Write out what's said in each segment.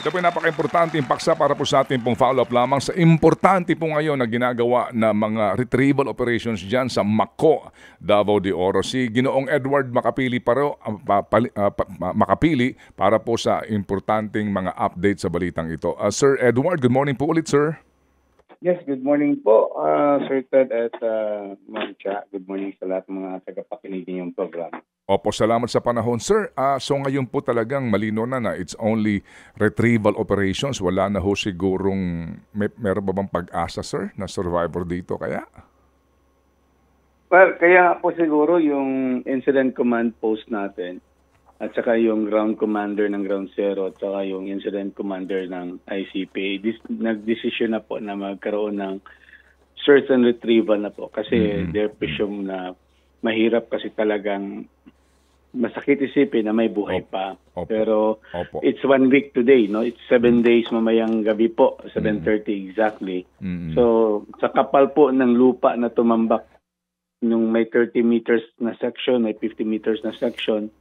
Ito po yung napaka-importante paksa para po sa ating pong follow-up lamang sa importante po ngayon na ginagawa na mga retrieval operations dyan sa Mako, Davao de Oro. Si Ginoong Edward Makapili Makapili para po sa importanteng mga update sa balitang ito. Sir Edward, good morning po ulit, sir. Yes, good morning po, Sir Ted at Ma'am Cha. Good morning sa lahat ng mga tagapakinig niyong program. Opo, salamat sa panahon. Sir, so ngayon po talagang malino na it's only retrieval operations. Wala na ho sigurong, meron ba bang pag-asa, sir, na survivor dito kaya? Well, kaya po siguro yung incident command post natin at saka yung ground commander ng Ground Zero at saka yung incident commander ng ICPA, nag-decision na po na magkaroon ng search and retrieval na po kasi they're presumed na mahirap kasi talagang masakit isipin na may buhay pa. Pero it's 1 week today, no? It's 7 days mamayang gabi po, 7:30 exactly. So sa kapal po ng lupa na tumambak, yung may 30 meters na section, may 50 meters na section,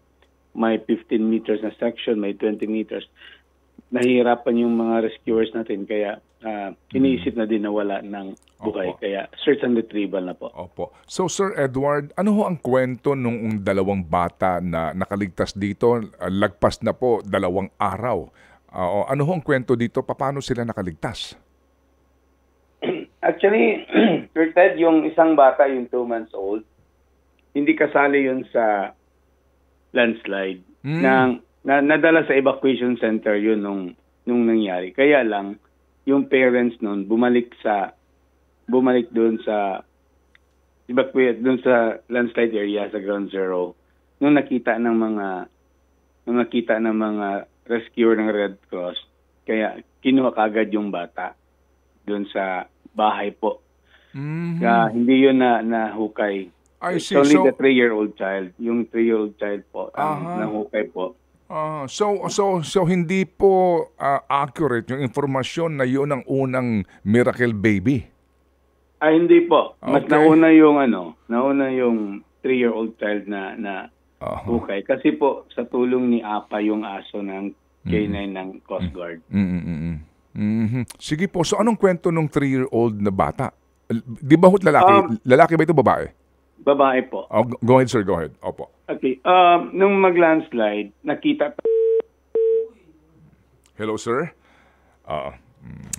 may 15 meters na section, may 20 meters. Nahihirapan yung mga rescuers natin kaya iniisip na din na wala ng buhay. Kaya search and retrieval na po. Opo. So Sir Edward, ano ho ang kwento nung dalawang bata na nakaligtas dito? Lagpas na po 2 araw. Ano ho ang kwento dito? Paano sila nakaligtas? Actually, Sir Ted, yung isang bata, yung 2 months old, hindi kasali yun sa landslide. Nadala sa evacuation center yun nung nangyari. Kaya lang, yung parents nun bumalik doon sa landslide area sa Ground Zero nung nakita ng mga rescuer ng Red Cross. Kaya kinuha kagad yung bata doon sa bahay po. Kaya hindi yun nahukay. It's only the 3-year-old child. Yung 3-year-old child po nahukay po. So hindi po accurate yung informasyon na yun ang unang miracle baby? Hindi po. Mas nauna yung 3-year-old child na hukay. Kasi po sa tulong ni Apa yung aso ng K9 ng Coast Guard. Sige po. So anong kwento ng 3-year-old na bata? Di ba lalaki? Lalaki ba ito, babae? Babae po. Go ahead, sir. Go ahead. Opo. Okay. Nung mag-landslide, nakita... Hello, sir.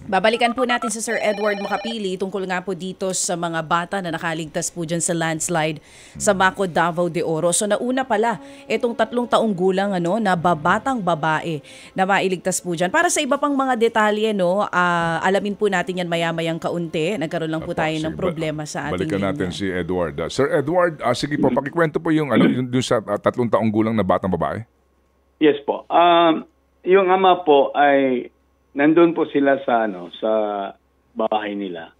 Babalikan po natin si Sir Edward Makapili tungkol nga po dito sa mga bata na nakaligtas po dyan sa landslide sa Mako, Davao de Oro. So nauna pala, itong 3 taong gulang na babatang babae na mailigtas po dyan. Para sa iba pang mga detalye, alamin po natin yan maya-mayang kaunti. Nagkaroon lang po tayo ng problema sa ating balikan natin si Edward. Sir Edward, sige po, pakikwento po yung sa 3 taong gulang na batang babae. Yes po. Yung ama po ay nandun po sila sa bahay nila.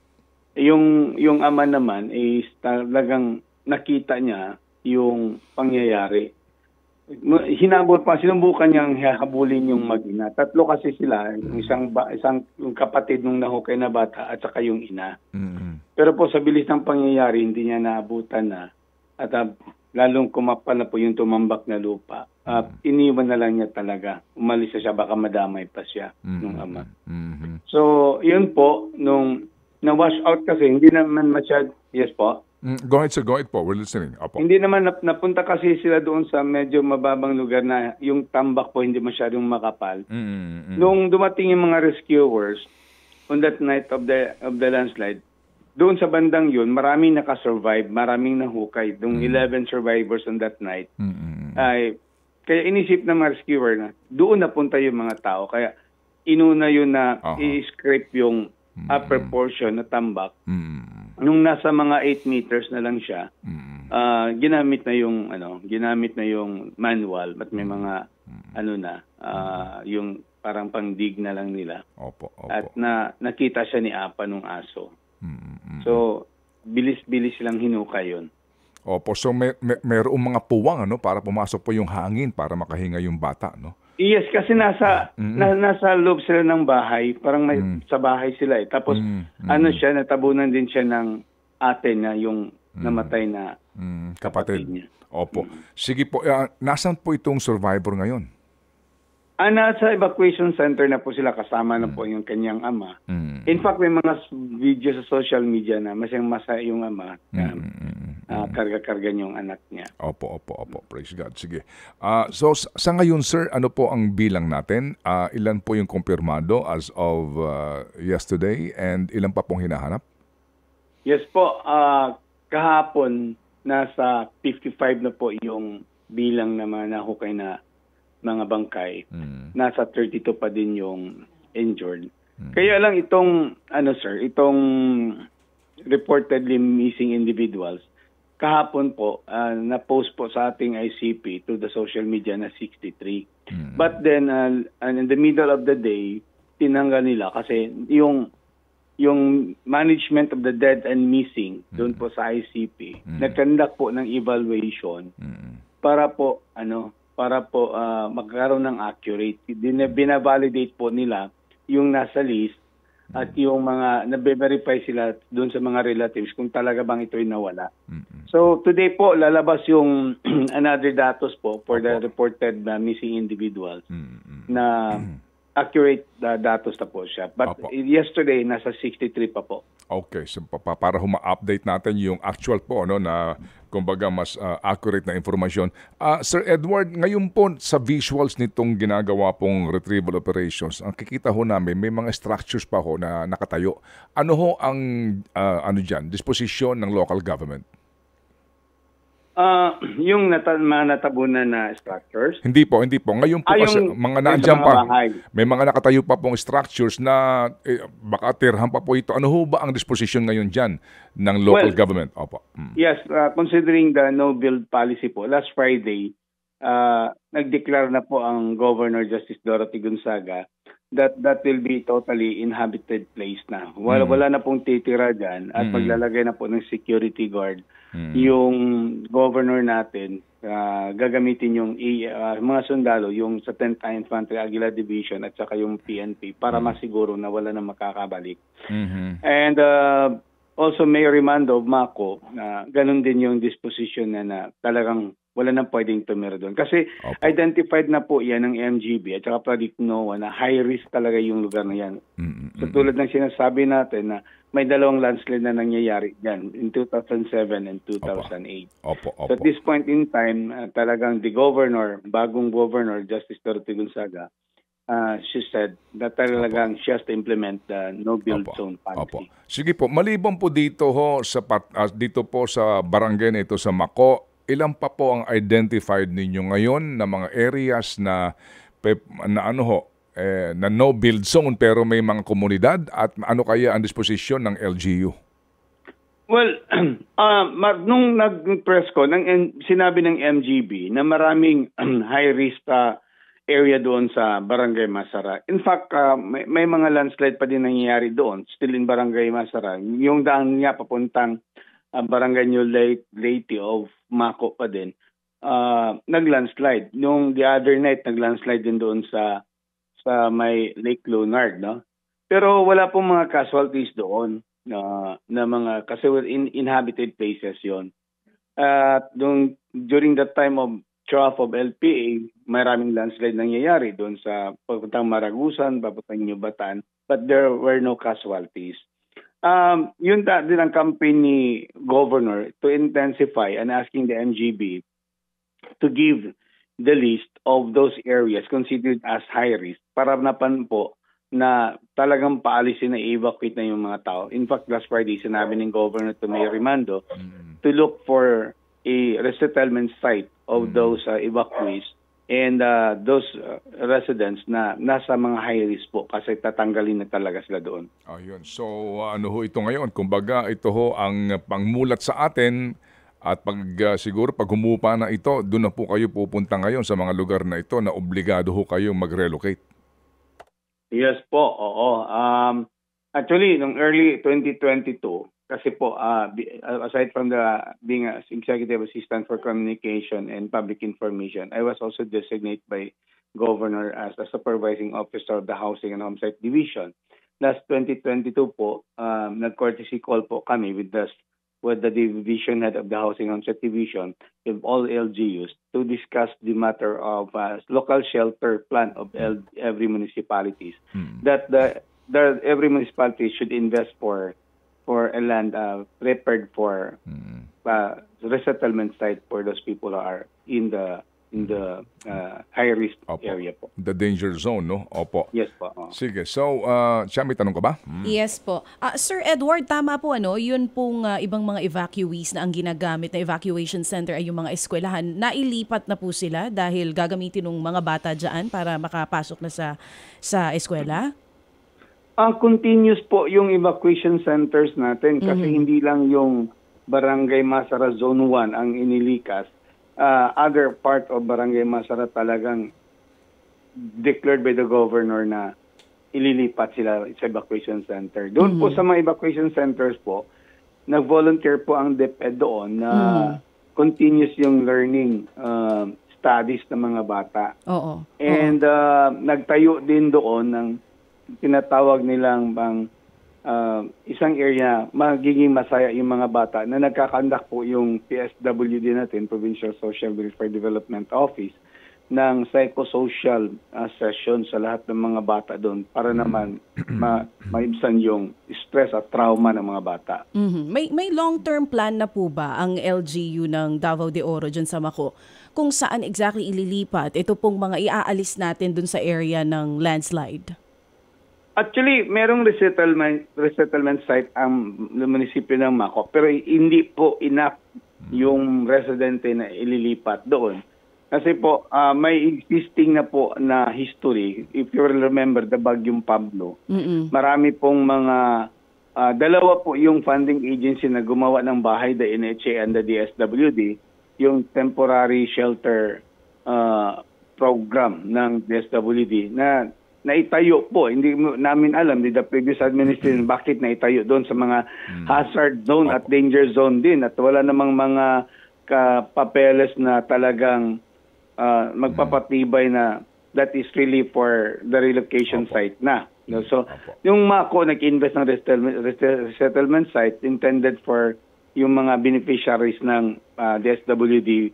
Yung ama naman is talagang nakita niya yung pangyayari. Sinubukan niyang habulin yung mag-ina. 3 kasi sila, isang yung kapatid nung nahukay na bata at saka yung ina. Pero po sa bilis ng pangyayari, hindi niya naabutan na at lalong kumapal na po yung tumambak na lupa. Iniwan na lang niya talaga. Umalis na siya, baka madamay pa siya nung ama. So, yun po, nung na-wash out kasi, hindi naman masyad, yes po? Go ahead, sir. Go ahead po. We're listening. Opo. Hindi naman, napunta kasi sila doon sa medyo mababang lugar na yung tambak po hindi masyadong makapal. Nung dumating yung mga rescuers, on that night of the landslide, doon sa bandang yun, maraming nakasurvive, maraming nahukay. Yung 11 survivors on that night. Kaya inisip ng mga rescuer na doon napunta yung mga tao. Kaya inuna yun na i-scrape yung upper portion na tambak. Nung nasa mga 8 meters na lang siya, ginamit na yung manual at may mga yung parang pangdig na lang nila. At nakita siya ni Apa nung aso. So, bilis-bilis silang hinukay yun. Opo, so mayroong mga puwang para pumasok po yung hangin para makahinga yung bata, no? Yes, kasi nasa loob sila ng bahay, parang sa bahay sila eh. Tapos natabunan din siya ng ate na yung namatay na kapatid niya. Opo. Sige po, nasaan po itong survivor ngayon? Nasa evacuation center na po sila, kasama na po yung kanyang ama. In fact, may mga video sa social media na masayang-masaya yung ama na karga-karga yung anak niya. Opo. Praise God. Sige. So, sa ngayon, sir, ano po ang bilang natin? Ilan po yung kumpirmado as of yesterday and ilan pa pong hinahanap? Yes po. Kahapon, nasa 55 na po yung bilang na mga nahukay na mga bangkay. Nasa 32 pa din yung injured. Kaya lang itong itong reportedly missing individuals, kahapon po na-post po sa ating ICP to the social media na 63. But then in the middle of the day, tinanggal nila kasi yung management of the dead and missing doon po sa ICP, nag-conduct po ng evaluation para po magkaroon ng accurate. Binavalidate po nila yung nasa list at yung mga nabe-verify sila doon sa mga relatives kung talaga bang ito'y nawala. So today po lalabas yung another datos po for the reported missing individuals na accurate datos na po siya. But yesterday nasa 63 pa po. Okay, so para ma-update natin yung actual po na kumbaga mas accurate na informasyon. Sir Edward, ngayon po sa visuals nitong ginagawa pong retrieval operations, ang kikita ho namin may mga structures pa ho na nakatayo. Ano ho ang disposisyon ng local government? Yung mga natabunan na structures? Hindi po. Ngayon po kasi mga nandiyan pa. May mga nakatayo pa pong structures na baka tirhan pa po ito. Ano ho ba ang disposition ngayon dyan ng local government? Opo. Yes, considering the no-build policy po, last Friday, nag-declare na po ang Governor Justice Dorothy Gonzaga that will be totally inhabited place na. Wala na pong titira dyan at maglalagay na po ng security guard. Yung governor natin, gagamitin yung mga sundalo, yung sa 10th Infantry Aguila Division at saka yung PNP para masiguro na wala na makakabalik. And also Mayor Rimando Mako, ganun din yung disposition na talagang wala nang pwedeng tumira doon. Kasi identified na po yan ng MGB at saka Project NOAA na high risk talaga yung lugar na yan. So tulad ng sinasabi natin na may dalawang landslide na nangyayari dyan in 2007 and 2008. So at this point in time, talagang the governor, bagong governor, Justice Dorothy Gonzaga, she said that talagang she has to implement the no-build zone policy. Sige po, maliban po dito dito po sa barangay na ito sa Mako, ilan pa po ang identified ninyo ngayon na mga areas na na no-build zone pero may mga komunidad at ano kaya ang disposisyon ng LGU? Well, nung nag-press ko, sinabi ng MGB na maraming high-risk area doon sa Barangay Masara. In fact, may mga landslide pa din nangyayari doon, still in Barangay Masara. Yung daan niya papuntang Barangay New Leyte of Mako pa din, nag-landslide. Nung the other night, nag-landslide din doon sa may Lake Leonard, no? Pero wala pong mga casualties doon na mga, kasi inhabited places yon. During that time of trough of LPA, maraming landslide nangyayari doon sa papuntang Maragusan, papuntang New Batan, but there were no casualties. Yun din ang campaign ni Governor to intensify and asking the MGB to give the list of those areas considered as high risk para napan po na talagang paalisin na evacuate na yung mga tao. In fact, last Friday, sinabi ng Governor to Mayor Rimando to look for a resettlement site of those evacuees and those residents na nasa mga high risk po kasi tatanggalin na talaga sila doon. Ayun. So ano ho ito ngayon? Kumbaga ito ho ang pangmulat sa atin at siguro pag humupa na ito, doon na po kayo pupunta ngayon sa mga lugar na ito na obligado ho kayo mag-relocate. Yes po, oo. Actually, nung early 2022, kasi po, aside from being an Executive Assistant for Communication and Public Information, I was also designated by Governor as a Supervising Officer of the Housing and Homesite Division. Last 2022 po, nag-courtesy call po kami with the with the division head of the Housing and Homestead Division, with all LGUs, to discuss the matter of local shelter plan of every municipalities. That every municipality should invest for a land prepared for resettlement site for those people who are in the high risk area po. The danger zone, no? Opo. Yes po. Sige. So, siya, may tanong ka ba? Yes po. Sir Edward, tama po yun pong ibang mga evacuees na ang ginagamit na evacuation center ay yung mga eskwelahan. Nailipat na po sila dahil gagamitin ng mga bata dyan para makapasok na sa eskwela? Continuous po yung evacuation centers natin kasi hindi lang yung Barangay Masara Zone 1 ang inilikas. Other part of Barangay Masara talagang declared by the governor na ililipat sila sa evacuation center. Doon po sa mga evacuation centers po, nag-volunteer po ang DepEd doon na continuous yung learning studies ng mga bata. Oo. And nagtayo din doon ng tinatawag nilang isang area, magiging masaya yung mga bata na nagkakandak po yung PSWD natin, Provincial Social Welfare Development Office, ng psychosocial session sa lahat ng mga bata doon para naman maibsan yung stress at trauma ng mga bata. May long-term plan na po ba ang LGU ng Davao de Oro dyan sa Mako kung saan exactly ililipat ito pong mga iaalis natin doon sa area ng landslide? Actually, merong resettlement site ang munisipyo ng Mako, pero hindi po enough yung residente na ililipat doon. Kasi po, may existing na po na history. If you remember the Bagyong Pablo, marami pong mga, dalawa po yung funding agency na gumawa ng bahay, the NHA and the DSWD, yung temporary shelter program ng DSWD na naitayo po. Hindi namin alam, the previous administration, bakit naitayo doon sa mga hazard zone at danger zone din. At wala namang mga papeles na talagang magpapatibay na that is really for the relocation site na. So, yung Mako nag-invest ng resettlement site intended for yung mga beneficiaries ng DSWD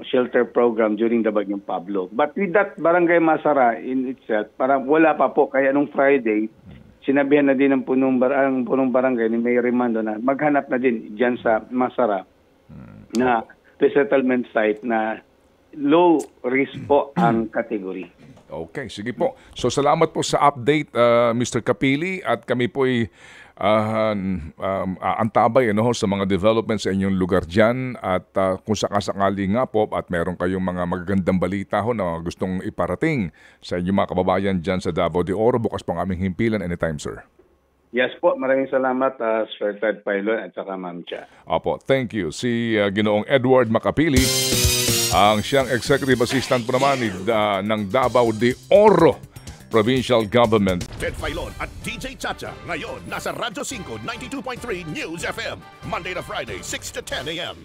shelter program during the Bagyong Pablo. But with that Barangay Masara in itself, parang wala pa po. Kaya nung Friday, sinabihan na din ng punong barangay ni Mayor Rimando na maghanap na din dyan sa Masara na resettlement site na low risk po ang category. Okay, sige po. So salamat po sa update, Mr. Kapili, at kami po ay antabay sa mga developments sa inyong lugar dyan, at kung sakasakali nga po at meron kayong mga magagandang balita na gustong iparating sa inyong mga kababayan dyan sa Davao de Oro, bukas po ang aming himpilan anytime, sir. Yes po, maraming salamat Sir Ted Pailon at saka Ma'am Cha. Opo, thank you. Si Ginoong Edward Makapili, ang siyang executive assistant po naman ng Davao de Oro Provincial Government. Ted Filon at DJ Chacha. Ngayon, nasa Radyo 5, 92.3 News FM. Monday to Friday, 6 to 10 a.m.